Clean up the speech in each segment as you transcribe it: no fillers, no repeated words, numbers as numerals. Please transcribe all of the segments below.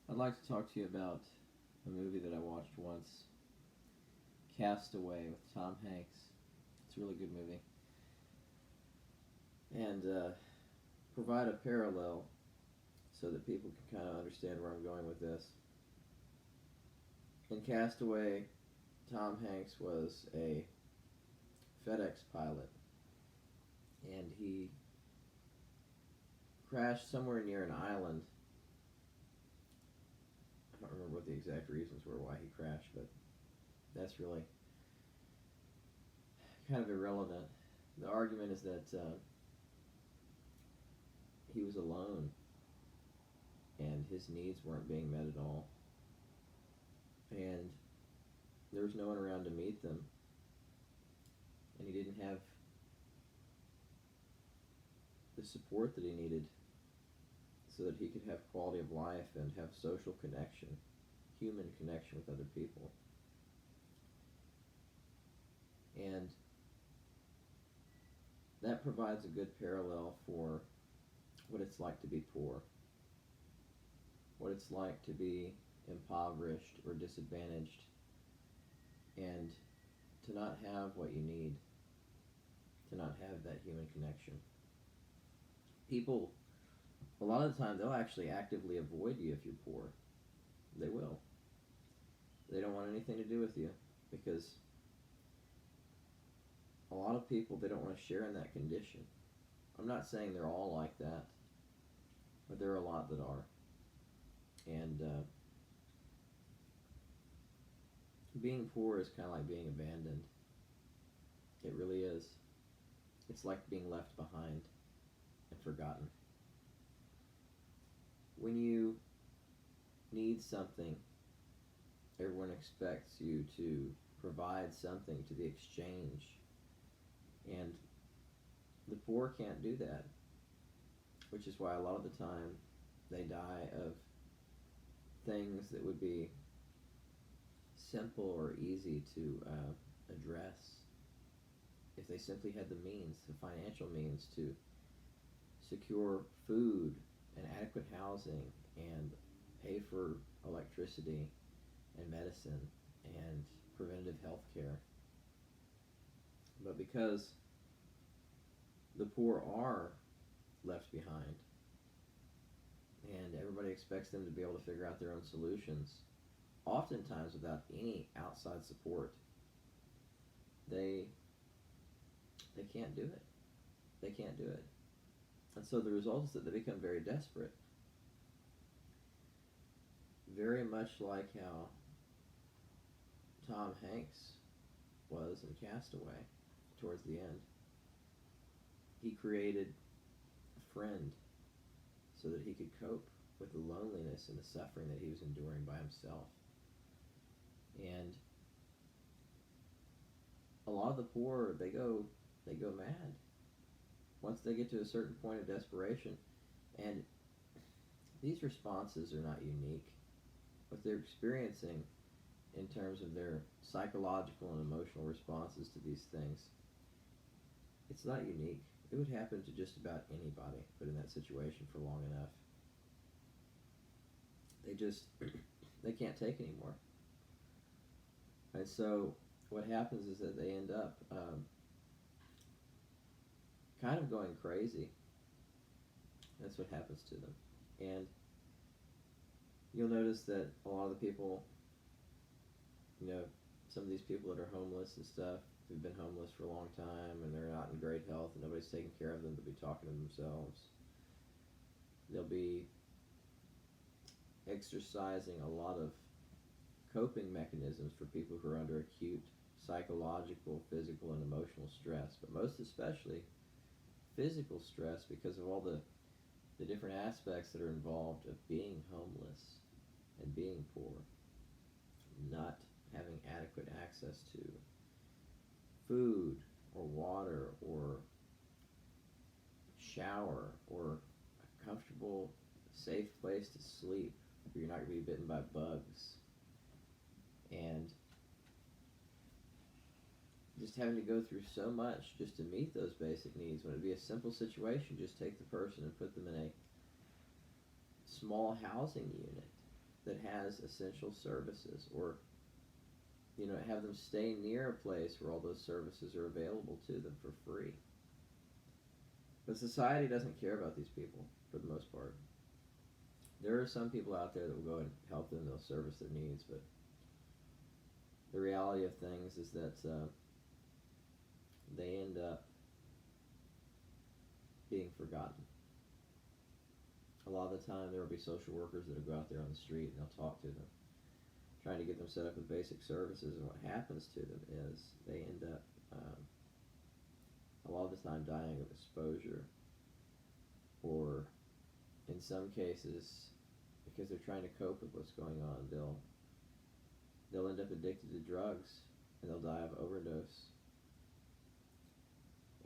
I'd like to talk to you about a movie that I watched once, Castaway with Tom Hanks. It's a really good movie. And provide a parallel so that people can kind of understand where I'm going with this. In Castaway, Tom Hanks was a FedEx pilot, and he crashed somewhere near an island. I don't remember what the exact reasons were why he crashed, but that's really kind of irrelevant. The argument is that he was alone and his needs weren't being met at all, and there was no one around to meet them, and he didn't have the support that he needed so that he could have quality of life and have social connection, human connection with other people. And that provides a good parallel for what it's like to be poor, what it's like to be impoverished or disadvantaged, and to not have what you need, to not have that human connection. People, a lot of the time, they'll actually actively avoid you if you're poor. They will. They don't want anything to do with you because a lot of people, they don't want to share in that condition. I'm not saying they're all like that, but there are a lot that are. And being poor is kind of like being abandoned. It really is. It's like being left behind and forgotten. When you need something, everyone expects you to provide something to the exchange. And the poor can't do that, which is why a lot of the time they die of things that would be simple or easy to address if they simply had the means, the financial means to secure food and adequate housing and pay for electricity and medicine and preventative health care. But because the poor are left behind and everybody expects them to be able to figure out their own solutions, oftentimes without any outside support, they can't do it. They can't do it. And so the result is that they become very desperate. Very much like how Tom Hanks was in Castaway towards the end. He created a friend so that he could cope with the loneliness and the suffering that he was enduring by himself. And a lot of the poor, they go mad once they get to a certain point of desperation. And these responses are not unique. What they're experiencing in terms of their psychological and emotional responses to these things, it's not unique. It would happen to just about anybody put in that situation for long enough. They can't take anymore. And so what happens is that they end up kind of going crazy. That's what happens to them. And you'll notice that a lot of the people, some of these people that are homeless and stuff, who've been homeless for a long time and they're not in great health and nobody's taking care of them, they'll be talking to themselves. They'll be exercising a lot of coping mechanisms for people who are under acute psychological, physical, and emotional stress, but most especially physical stress because of all the different aspects that are involved of being homeless and being poor, not having adequate access to food or water or shower or a comfortable, safe place to sleep where you're not going to be bitten by bugs, and just having to go through so much just to meet those basic needs when it'd be a simple situation. Just take the person and put them in a small housing unit that has essential services, or have them stay near a place where all those services are available to them for free. But society doesn't care about these people for the most part. There are some people out there that will go and help them, they'll service their needs, but the reality of things is that they end up being forgotten. A lot of the time there will be social workers that will go out there on the street and they'll talk to them, trying to get them set up with basic services, and what happens to them is they end up a lot of the time dying of exposure, or in some cases, because they're trying to cope with what's going on, they'll end up addicted to drugs and they'll die of overdose,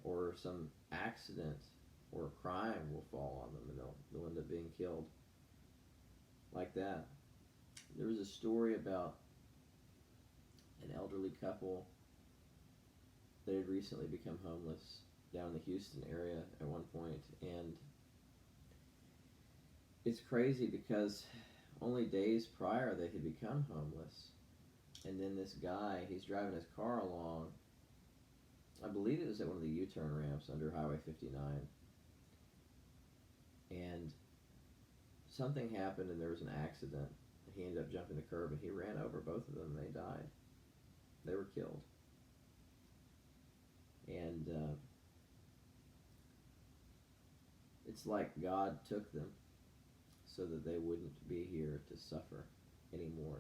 or some accident or a crime will fall on them and they'll end up being killed like that. There was a story about an elderly couple that had recently become homeless down in the Houston area at one point, and it's crazy because only days prior they had become homeless, and then this guy, he's driving his car along, I believe it was at one of the U-turn ramps under Highway 59, and something happened and there was an accident. He ended up jumping the curb and he ran over both of them and they died. They were killed. And it's like God took them so that they wouldn't be here to suffer anymore.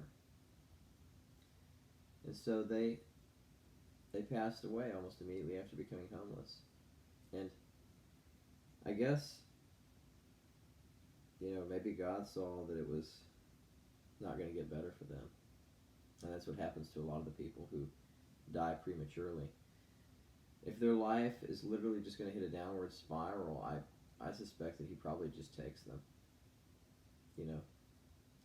And so they passed away almost immediately after becoming homeless. And I guess, maybe God saw that it was not going to get better for them. And that's what happens to a lot of the people who die prematurely. If their life is literally just going to hit a downward spiral, I suspect that he probably just takes them.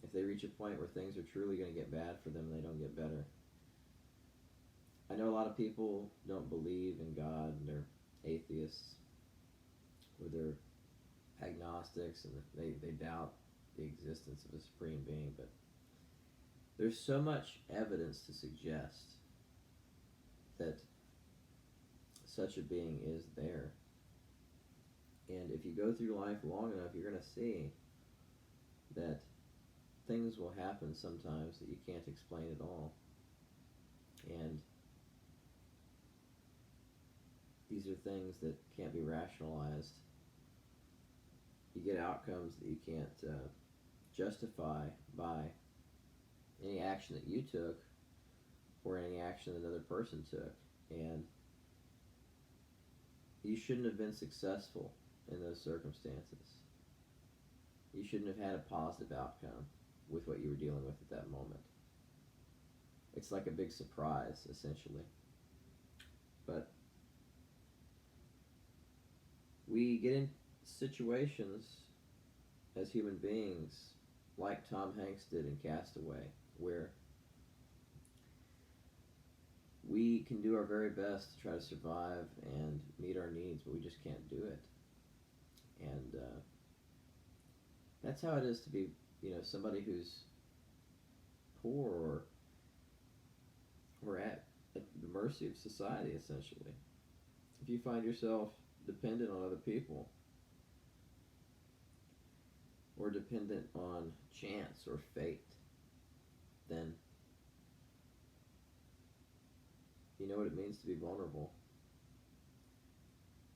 If they reach a point where things are truly going to get bad for them and they don't get better. I know a lot of people don't believe in God and they're atheists, or they're agnostics, and they doubt the existence of a supreme being, but there's so much evidence to suggest that such a being is there. And if you go through life long enough, you're going to see that things will happen sometimes that you can't explain at all. And these are things that can't be rationalized. You get outcomes that you can't justify by any action that you took or any action that another person took. And you shouldn't have been successful in those circumstances. You shouldn't have had a positive outcome with what you were dealing with at that moment. It's like a big surprise, essentially. But we get in situations as human beings like Tom Hanks did in Castaway, where we can do our very best to try to survive and meet our needs, but we just can't do it. And that's how it is to be, somebody who's poor or at the mercy of society, essentially. If you find yourself dependent on other people, or dependent on chance or fate, then you know what it means to be vulnerable.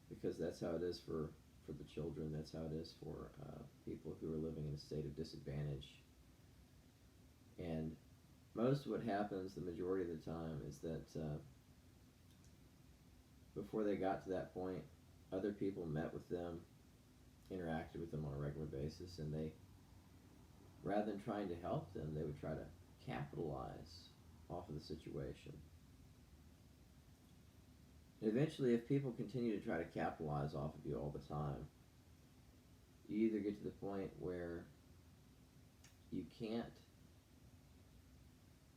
Because that's how it is for the children, that's how it is for people who are living in a state of disadvantage. And most of what happens, the majority of the time, is that before they got to that point, other people met with them, interacted with them on a regular basis, and they, rather than trying to help them, they would try to capitalize off of the situation. And eventually, if people continue to try to capitalize off of you all the time, you either get to the point where you can't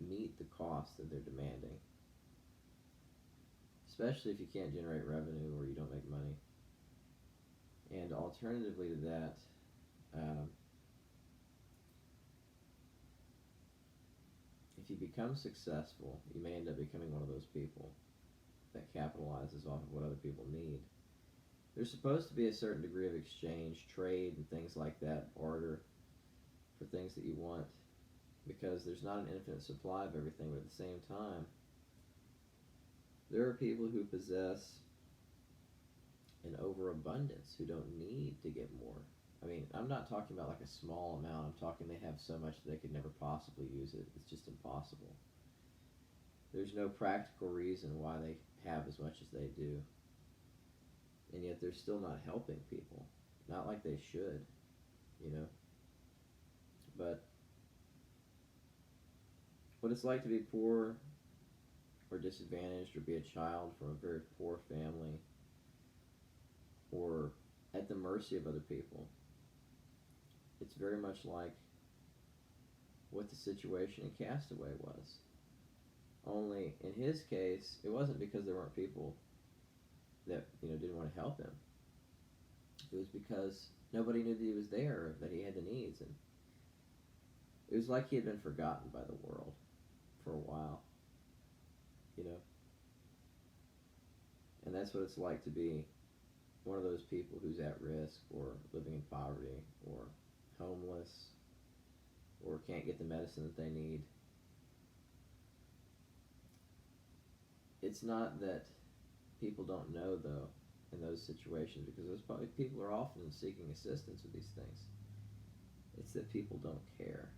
meet the cost that they're demanding, especially if you can't generate revenue or you don't make money. And alternatively to that, if you become successful, you may end up becoming one of those people that capitalizes off of what other people need. There's supposed to be a certain degree of exchange, trade, and things like that, barter for things that you want, because there's not an infinite supply of everything, but at the same time, there are people who possess an overabundance who don't need to get more. I mean, I'm not talking about like a small amount. I'm talking they have so much that they could never possibly use it. It's just impossible. There's no practical reason why they have as much as they do. And yet they're still not helping people. Not like they should, you know? But what it's like to be poor or disadvantaged or be a child from a very poor family or at the mercy of other people, it's very much like what the situation in Castaway was. Only in his case, it wasn't because there weren't people that didn't want to help him. It was because nobody knew that he was there, that he had the needs, and it was like he had been forgotten by the world for a while, you know. And that's what it's like to be one of those people who's at risk or living in poverty or homeless or can't get the medicine that they need. It's not that people don't know, though, in those situations, because those people are often seeking assistance with these things. It's that people don't care.